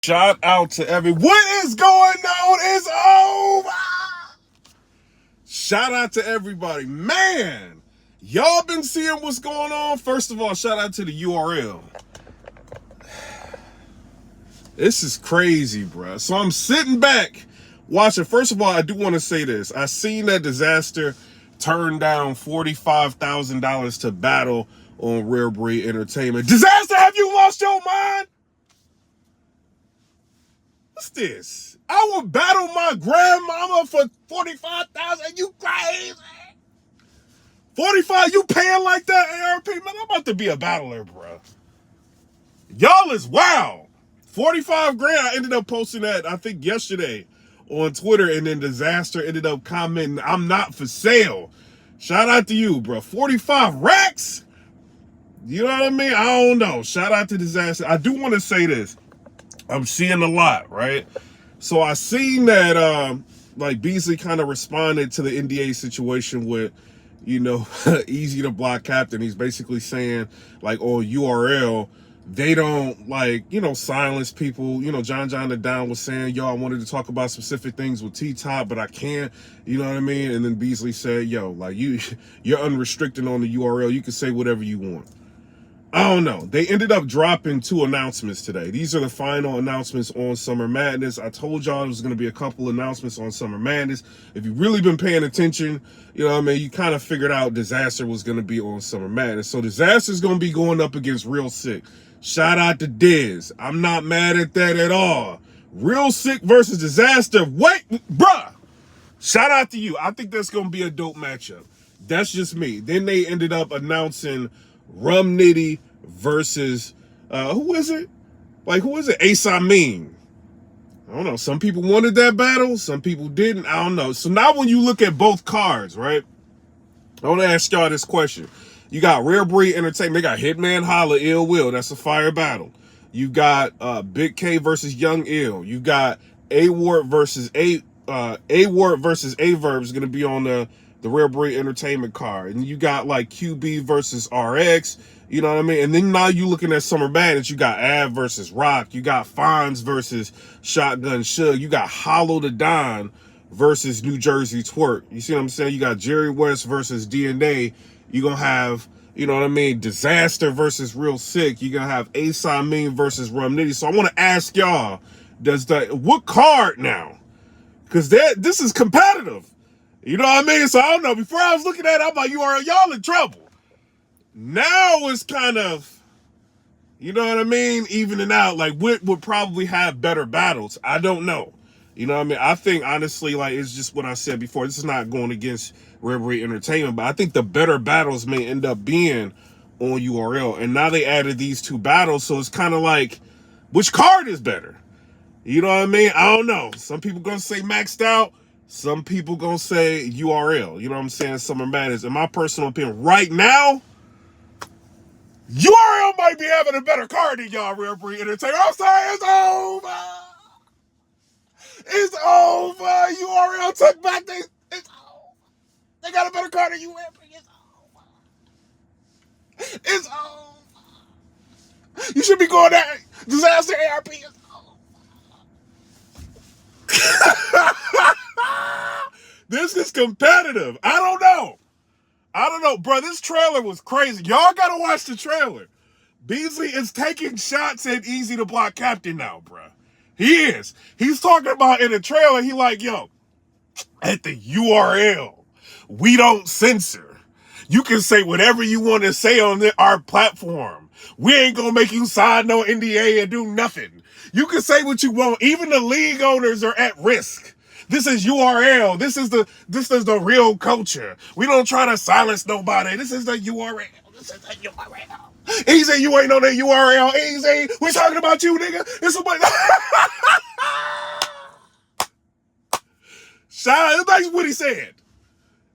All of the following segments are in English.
Shout out to what is going on? It's over. Shout out to everybody. Man, y'all been seeing what's going on? First of all, shout out to the URL. This is crazy, bro. So I'm sitting back watching. First of all, I do want to say this. I seen that Disaster turn down $45,000 to battle on Rare Breed Entertainment. Disaster, have you lost your mind? What's this? I would battle my grandmama for $45,000. You crazy? 45? You paying like that, ARP? Man, I'm about to be a battler, bro. Y'all is wild. 45 grand. I ended up posting that, I think, yesterday on Twitter, and then Disaster ended up commenting, "I'm not for sale." Shout out to you, bro. 45 racks? You know what I mean? I don't know. Shout out to Disaster. I do want to say this. I'm seeing a lot, right? So I seen that like Beasley kind of responded to the NDA situation with, EAZY the block captain. He's basically saying, like, on URL, they don't, like, silence people. John the Down was saying, yo, I wanted to talk about specific things with T-Top, but I can't, you know what I mean? And then Beasley said, yo, like, you're unrestricted on the URL. You can say whatever you want. I don't know. They ended up dropping 2 announcements today. These are the final announcements on Summer Madness. I told y'all there was going to be a couple announcements on Summer Madness. If you've really been paying attention, you know what I mean, you kind of figured out Disaster was going to be on Summer Madness. So Disaster's going to be going up against Real Sick. Shout out to Diz. I'm not mad at that at all. Real Sick versus Disaster. Wait, bruh. Shout out to you. I think that's going to be a dope matchup. That's just me. Then they ended up announcing Rum Nitty versus who is it? Like, who is it? EAZY. I don't know. Some people wanted that battle, some people didn't. I don't know. So now when you look at both cards, right? I want to ask y'all this question. You got Rare Breed Entertainment. They got Hitman Holla, Ill Will. That's a fire battle. You got Big K versus Young Ill. You got A-Ward versus A-Ward versus Averb is going to be on the Rare Breed Entertainment card. And you got like QB versus RX, you know what I mean? And then now you looking at Summer Madness, you got Av versus Rock, you got Fonz versus Shotgun Suge, you got Hollow the Don versus New Jersey Twerk. You see what I'm saying? You got Jerry West versus DNA. You're going to have, you know what I mean, Disaster versus Real Sick. You're going to have EAZY versus Rum Nitty. So I want to ask y'all, what card now? Because this is competitive. You know what I mean? So I don't know. Before I was looking at it, I'm like, y'all in trouble. Now it's kind of, you know what I mean, evening out. Like, what would probably have better battles? I don't know. You know what I mean? I think, honestly, like, it's just what I said before. This is not going against Rare Breed Entertainment, but I think the better battles may end up being on URL. And now they added these 2 battles, so it's kind of like, which card is better? You know what I mean? I don't know. Some people going to say maxed out. Some people gonna say URL, you know what I'm saying? Summer Madness. In my personal opinion, right now, URL might be having a better card than y'all, Rare Breed Entertainment. I'm sorry, it's over. It's over. URL took back it's over. They got a better card than you, Rare Breed. It's over. You should be going at Disaster ARP. It's over. This is competitive. I don't know, bro. This trailer was crazy. Y'all gotta watch the trailer. Beasley is taking shots at EAZY the block captain now, bro. He is. He's talking about in the trailer, he like, yo, at the URL, we don't censor. You can say whatever you want to say on our platform. We ain't gonna make you sign no NDA and do nothing. You can say what you want. Even the league owners are at risk. This is URL. This is the real culture. We don't try to silence nobody. This is the URL. This is the URL. EAZY, you ain't on that URL. EAZY, we talking about you, nigga. It's a shout out. That's what he said.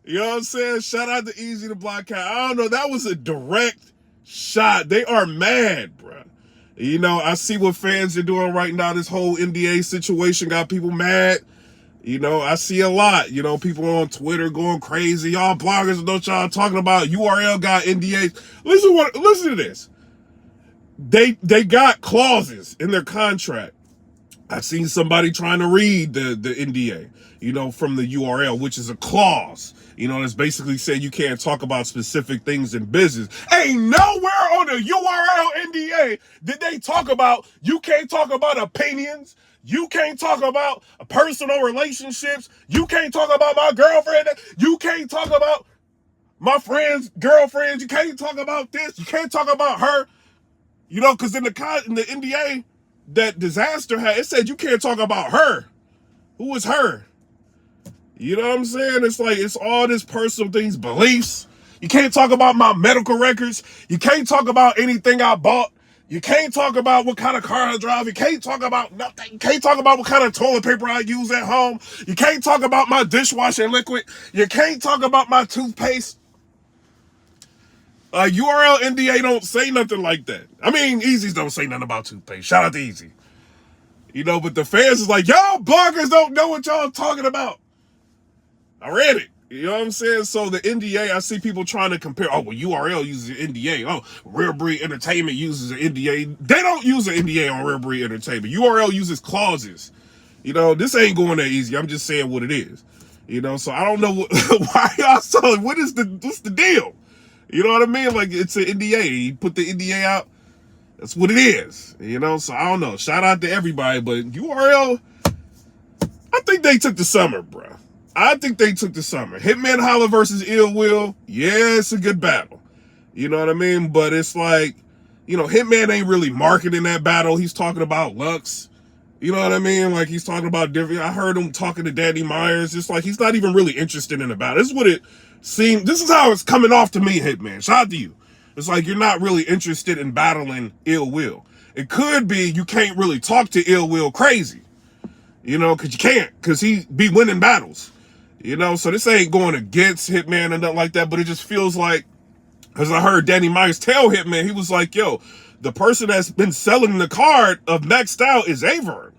You know what I'm saying? Shout out to EAZY the block cat. I don't know. That was a direct shot. They are mad, bro. You know, I see what fans are doing right now. This whole NDA situation got people mad. You know, I see a lot, people on Twitter going crazy. Y'all bloggers, don't y'all talking about URL got NDAs. Listen to this. They got clauses in their contract I've seen somebody trying to read the NDA, from the URL, which is a clause, that's basically saying you can't talk about specific things in business. Ain't nowhere on the URL NDA did they talk about you can't talk about opinions. You can't talk about personal relationships. You can't talk about my girlfriend. You can't talk about my friend's girlfriends. You can't talk about this. You can't talk about her. Because in the NDA that Disaster had, it said you can't talk about her. Who is her? You know what I'm saying? It's like, it's all this personal things, beliefs. You can't talk about my medical records. You can't talk about anything I bought. You can't talk about what kind of car I drive. You can't talk about nothing. You can't talk about what kind of toilet paper I use at home. You can't talk about my dishwashing liquid. You can't talk about my toothpaste. URL NDA don't say nothing like that. I mean, EAZYs don't say nothing about toothpaste. Shout out to EAZY. But the fans is like, y'all bloggers don't know what y'all talking about. I read it. You know what I'm saying? So the NDA, I see people trying to compare. Oh, well, URL uses an NDA. Oh, Rare Breed Entertainment uses an NDA. They don't use an NDA on Rare Breed Entertainment. URL uses clauses. This ain't going that easy. I'm just saying what it is. So I don't know why y'all selling. What's the deal? You know what I mean? Like, it's an NDA. You put the NDA out. That's what it is. So I don't know. Shout out to everybody. But URL, I think they took the summer, bro. I think they took the summer. Hitman Holla versus Ill Will. Yeah, it's a good battle. You know what I mean? But it's like, Hitman ain't really marketing that battle. He's talking about Lux. You know what I mean? Like, he's talking about different. I heard him talking to Danny Myers. It's like, he's not even really interested in the battle. This is what it seemed. This is how it's coming off to me, Hitman. Shout out to you. It's like, you're not really interested in battling Ill Will. It could be you can't really talk to Ill Will crazy. Because you can't. Because he be winning battles. So this ain't going against Hitman and nothing like that, but it just feels like, because I heard Danny Myers tell Hitman, he was like, yo, the person that's been selling the card of Maxed Out is Averb.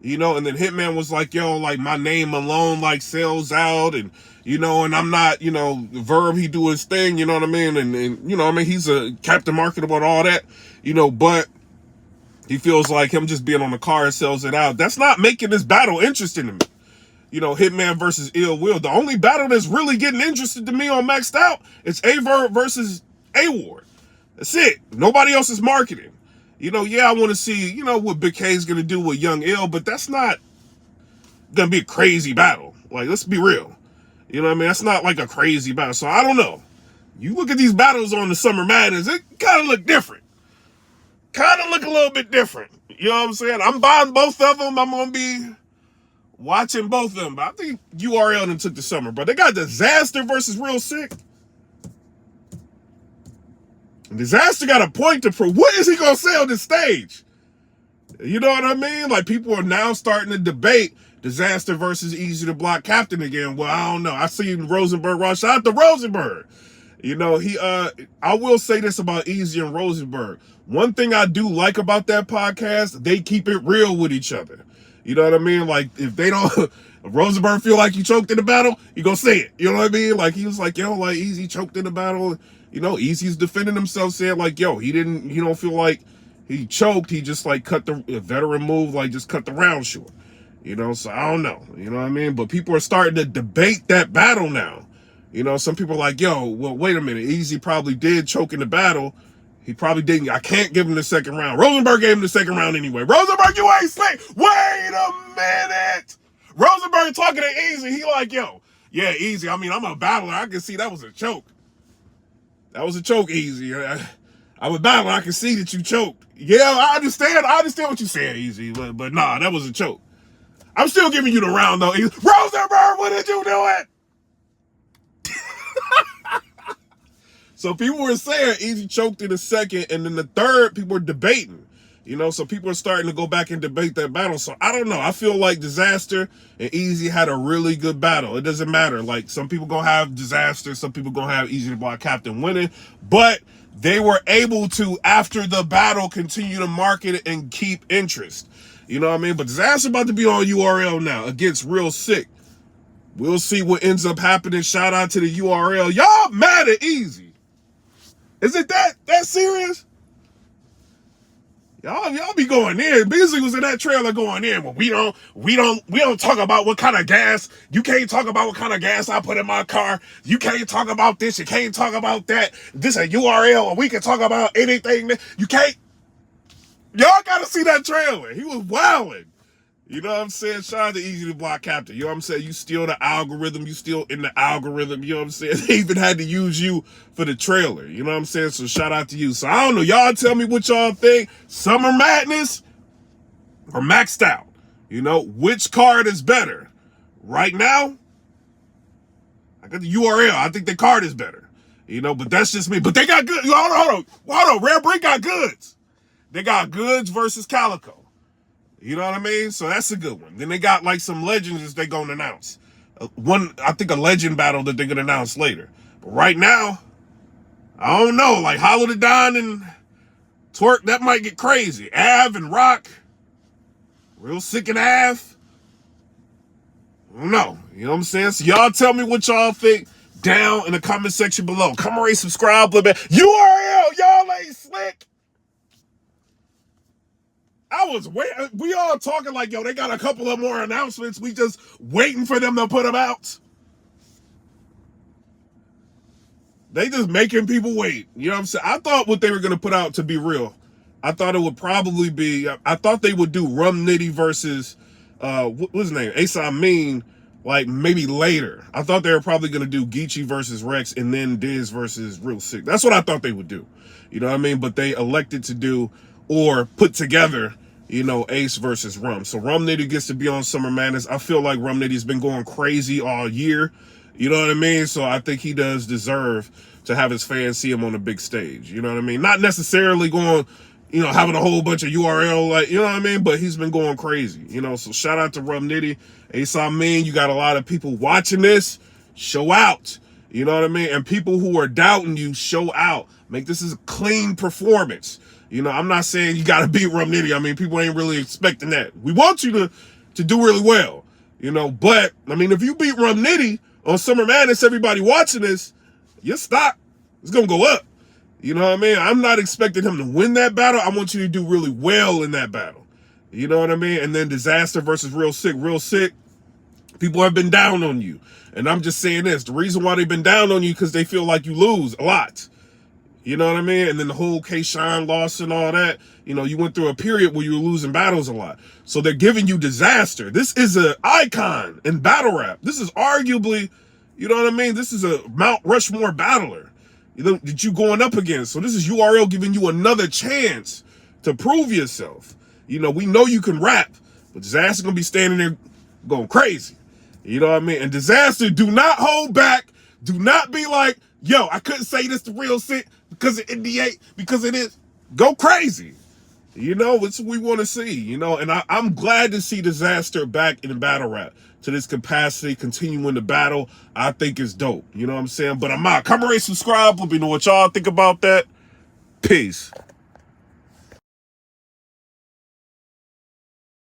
And then Hitman was like, yo, like, my name alone, like, sells out, and, and I'm not, Verb, he do his thing, you know what I mean? And he's a Captain Marketable and all that, but he feels like him just being on the card sells it out. That's not making this battle interesting to me. Hitman versus Ill Will. The only battle that's really getting interested to me on Maxed Out is Averb versus A-Ward. That's it. Nobody else is marketing. I want to see, what Big K's going to do with Young Ill, but that's not going to be a crazy battle. Like, let's be real. You know what I mean? That's not like a crazy battle. So I don't know. You look at these battles on the Summer Madness, it kind of look different. Kind of look a little bit different. You know what I'm saying? I'm buying both of them. I'm going to be watching both of them. But I think URL done took the summer, bro. They got Disaster versus Real Sick. Disaster got a point to prove. What is he going to say on this stage? You know what I mean? Like, people are now starting to debate Disaster versus EAZY the Block Captain again. Well, I don't know. I seen Rosenberg. Shout out to Rosenberg. I will say this about EAZY and Rosenberg. One thing I do like about that podcast, they keep it real with each other. You know what I mean? Like, if they don't, if Rosenberg feel like he choked in the battle, he gonna say it. You know what I mean? Like, he was like, yo, like, EAZY choked in the battle. EAZY's defending himself, saying like, yo, he don't feel like he choked. He just like cut the veteran move, like just cut the round short. So I don't know. You know what I mean? But people are starting to debate that battle now. Some people are like, yo, well, wait a minute. EAZY probably did choke in the battle. He probably didn't. I can't give him the second round. Rosenberg gave him the second round anyway. Rosenberg, you ain't slick. Wait a minute. Rosenberg talking to EAZY. He like, yo, yeah, EAZY. I mean, I'm a battler. I can see that was a choke. That was a choke, EAZY. I'm a battler. I can see that you choked. Yeah, I understand. I understand what you're saying, EAZY. But nah, that was a choke. I'm still giving you the round, though, EAZY. Rosenberg, what did you do it? So people were saying EAZY choked in the second, and then the third, people were debating. So people are starting to go back and debate that battle. So I don't know. I feel like Disaster and EAZY had a really good battle. It doesn't matter. Like, some people gonna have Disaster, some people gonna have EAZY the Block Captain winning, but they were able to, after the battle, continue to market it and keep interest. You know what I mean? But Disaster about to be on URL now against Real Sick. We'll see what ends up happening. Shout out to the URL. Y'all mad at EAZY. Is it that serious? Y'all be going in. Beasley was in that trailer going in. Well, we don't talk about what kind of gas. You can't talk about what kind of gas I put in my car. You can't talk about this. You can't talk about that. This a URL, or we can talk about anything. You can't. Y'all gotta see that trailer. He was wilding. You know what I'm saying? Shout out to Easy to Block Captain. You know what I'm saying? You still the algorithm. You still in the algorithm. You know what I'm saying? They even had to use you for the trailer. You know what I'm saying? So shout out to you. So I don't know. Y'all tell me what y'all think. Summer Madness or Maxed Out? You know, which card is better? Right now, I got the URL. I think the card is better. You know, but that's just me. But they got good. Hold on. Rare Break got goods. They got goods versus Calico. You know what I mean? So that's a good one. Then they got like some legends that they're going to announce. I think a legend battle that they're going to announce later. But right now, I don't know. Like Hollow the Don and Twerk, that might get crazy. Av and Rock, Real Sick and Av. I don't know. You know what I'm saying? So y'all tell me what y'all think down in the comment section below. Come rate, subscribe, little bit. URL, y'all ain't slick. I was waiting. We all talking like, yo, they got a couple of more announcements. We just waiting for them to put them out. They just making people wait. You know what I'm saying? I thought what they were going to put out, to be real, I thought it would probably be, I thought they would do Rum Nitty versus, what's his name? Asameen, like maybe later. I thought they were probably going to do Geechee versus Rex and then Diz versus Real Sick. That's what I thought they would do. You know what I mean? But they elected to do, or put together, you know, Ace versus Rum. So Rum Nitty gets to be on Summer Madness. I feel like Rum Nitty's been going crazy all year. You know what I mean? So I think he does deserve to have his fans see him on a big stage. You know what I mean? Not necessarily going, you know, having a whole bunch of URL, like, you know what I mean? But he's been going crazy, you know? So shout out to Rum Nitty. Ace, I mean, you got a lot of people watching this. Show out. You know what I mean? And people who are doubting you, show out. Make this a clean performance. You know, I'm not saying you got to beat Rum Nitty. I mean, people ain't really expecting that. We want you to do really well, you know. But, I mean, if you beat Rum Nitty on Summer Madness, everybody watching this, your stock is going to go up. You know what I mean? I'm not expecting him to win that battle. I want you to do really well in that battle. You know what I mean? And then Disaster versus Real Sick. Real Sick, people have been down on you. And I'm just saying this. The reason why they've been down on you because they feel like you lose a lot. You know what I mean? And then the whole K-Shine loss and all that. You know, you went through a period where you were losing battles a lot. So they're giving you Disaster. This is an icon in battle rap. This is arguably, you know what I mean? This is a Mount Rushmore battler, you know, that you going up against. So this is URL giving you another chance to prove yourself. You know, we know you can rap, but Disaster gonna be standing there going crazy. You know what I mean? And Disaster, do not hold back. Do not be like, yo, I couldn't say this to Real Sick because of NDA, because it is. Go crazy. You know, it's what we want to see, you know, and I'm glad to see Disaster back in battle rap to this capacity, continuing the battle. I think it's dope. You know what I'm saying? But I'm out. Come rate, subscribe. Let me know what y'all think about that. Peace.